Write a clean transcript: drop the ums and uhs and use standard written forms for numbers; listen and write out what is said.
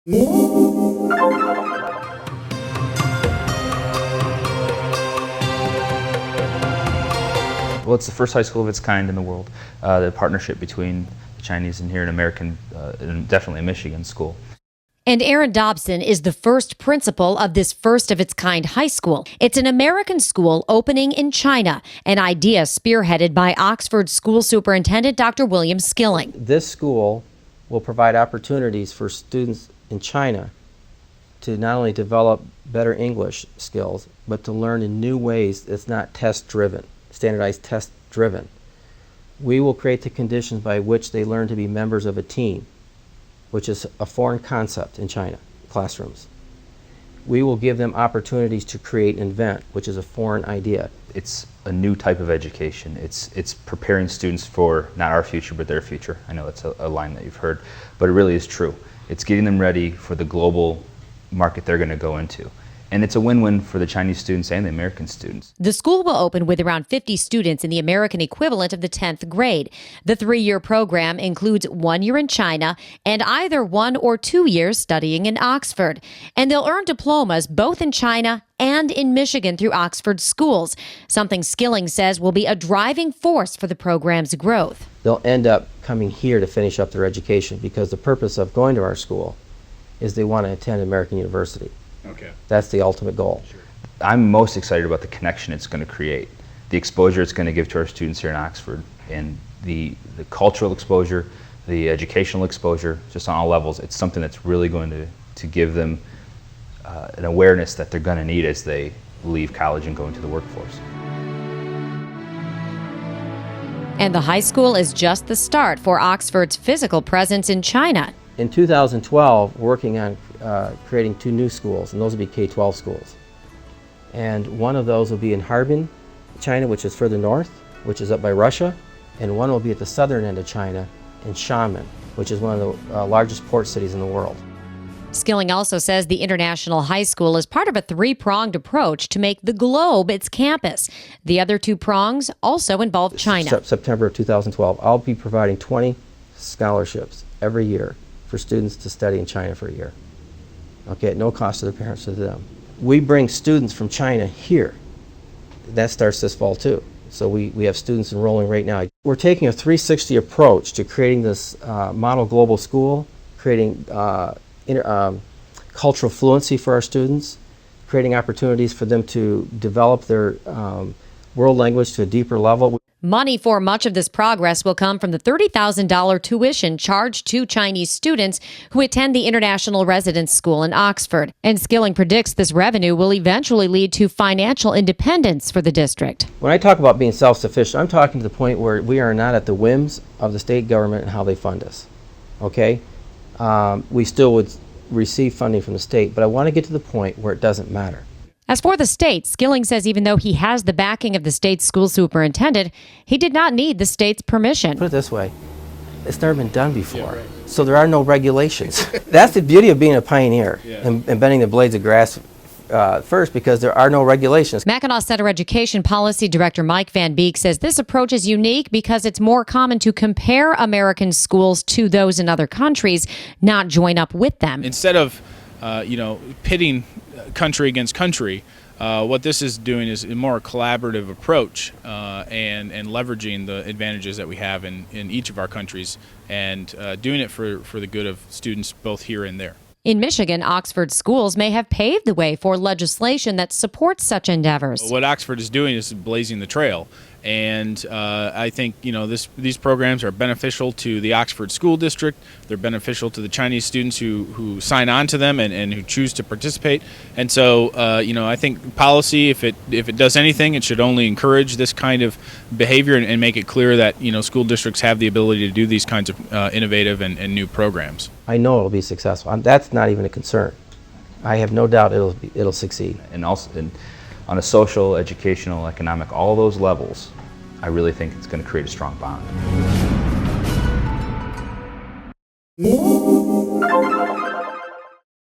Well, it's the first high school of its kind in the world. The partnership between the Chinese and here an American, and definitely a Michigan school. And Aaron Dobson is the first principal of this first-of-its-kind high school. It's an American school opening in China, an idea spearheaded by Oxford School Superintendent Dr. William Skilling. This school will provide opportunities for students in China to not only develop better English skills, but to learn in new ways that's not test-driven, standardized test-driven. We will create the conditions by which they learn to be members of a team, which is a foreign concept in China classrooms. We will give them opportunities to create and invent, which is a foreign idea. It's a new type of education. It's preparing students for not our future, but their future. I know that's a line that you've heard, but it really is true. It's getting them ready for the global market they're going to go into. And it's a win-win for the Chinese students and the American students. The school will open with around 50 students in the American equivalent of the 10th grade. The 3-year program includes 1 year in China and either 1 or 2 years studying in Oxford. And they'll earn diplomas both in China and in Michigan through Oxford schools, something Skilling says will be a driving force for the program's growth. They'll end up coming here to finish up their education because the purpose of going to our school is they want to attend American University. Okay. That's the ultimate goal. Sure. I'm most excited about the connection it's going to create, the exposure it's going to give to our students here in Oxford, and the cultural exposure, the educational exposure, just on all levels. It's something that's really going to give them an awareness that they're going to need as they leave college and go into the workforce. And the high school is just the start for Oxford's physical presence in China. In 2012, working on creating 2 new schools, and those will be K-12 schools. And one of those will be in Harbin, China, which is further north, which is up by Russia, and one will be at the southern end of China in Xiamen, which is one of the largest port cities in the world. Skilling also says the International High School is part of a 3-pronged approach to make the globe its campus. The other 2 prongs also involve China. September of 2012, I'll be providing 20 scholarships every year for students to study in China for a year. Okay, at no cost to their parents or to them. We bring students from China here. That starts this fall too. So we have students enrolling right now. We're taking a 360 approach to creating this model global school, creating cultural fluency for our students, creating opportunities for them to develop their world language to a deeper level. Money for much of this progress will come from the $30,000 tuition charged to Chinese students who attend the International Residence School in Oxford. And Skilling predicts this revenue will eventually lead to financial independence for the district. When I talk about being self-sufficient, I'm talking to the point where we are not at the whims of the state government and how they fund us. Okay? We still would receive funding from the state, but I want to get to the point where it doesn't matter. As for the state, Skilling says even though he has the backing of the state's school superintendent, he did not need the state's permission. Put it this way, it's never been done before, Yeah, right. so there are no regulations. That's the beauty of being a pioneer and bending the blades of grass first, because there are no regulations. Mackinac Center Education Policy Director Mike Van Beek says this approach is unique because it's more common to compare American schools to those in other countries, not join up with them. Instead of pitting country against country, what this is doing is a more collaborative approach and leveraging the advantages that we have in each of our countries, and doing it for the good of students both here and there. In Michigan, Oxford schools may have paved the way for legislation that supports such endeavors. What Oxford is doing is blazing the trail, and I think these programs are beneficial to the Oxford School District. They're beneficial to the Chinese students who sign on to them and who choose to participate. And so I think policy, if it does anything, it should only encourage this kind of behavior and make it clear that school districts have the ability to do these kinds of innovative and new programs. I know it'll be successful. That's not even a concern. I have no doubt it'll succeed. And also on a social, educational, economic, all those levels, I really think it's going to create a strong bond.